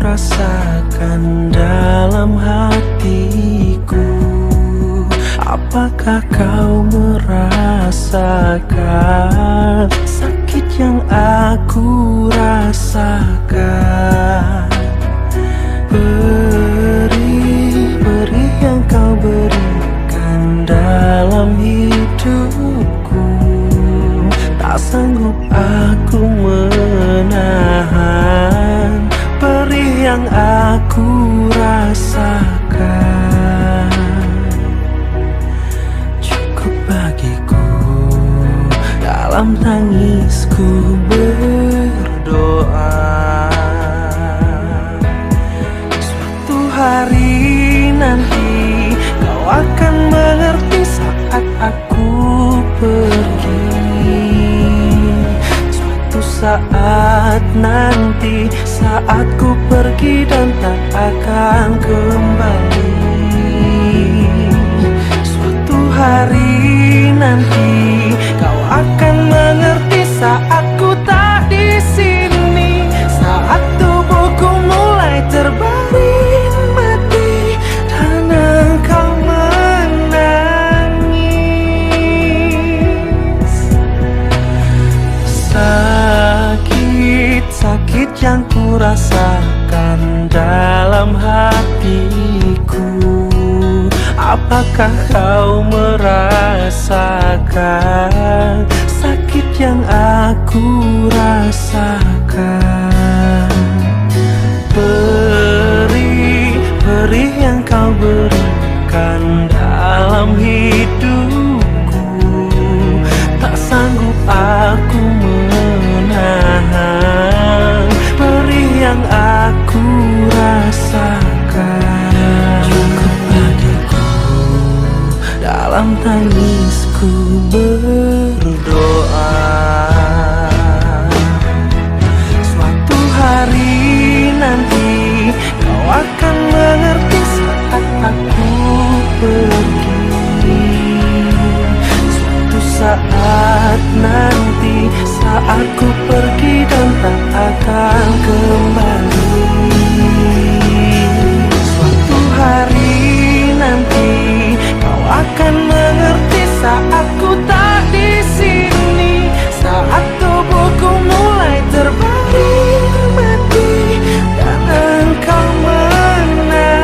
rasakan dalam hatiku. Apakah kau merasakan sakit yang aku rasakan? Perih yang kau berikan dalam hidupku, tak sanggup aku menahan perih yang aku rasakan. Cukup bagiku dalam tangisku berdoa, suatu hari nanti kau akan mengerti saat aku pergi. Suatu saat nanti, saat ku pergi dan tak akan kembali. Suatu hari nanti kau akan mengerti saat ku tak di sini, saat tubuhku mulai terbaring mati dan engkau menangis. Sakit yang ku rasakan dalam hatiku. Apakah kau merasakan sakit yang aku rasakan? Perih yang kau berikan dalam hidupku, tak sanggup aku menahan perih yang aku rasakan. Cukup bagiku dalam tangisku berdoa, suatu hari nanti kau akan mengerti saat aku pergi. Suatu saat nanti, saat ku pergi dan tak akan kembali. Suatu hari nanti kau akan mengerti saat ku tak di sini, saat tubuhku mulai terbaring mati dan engkau menangis.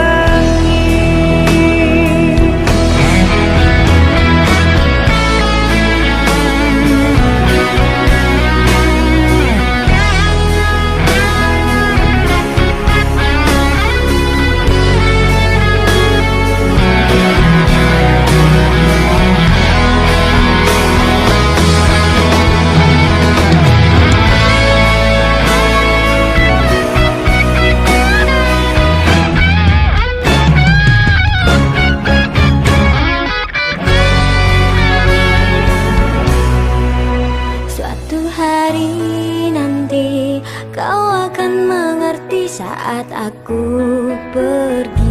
Suatu hari nanti kau akan mengerti saat aku pergi.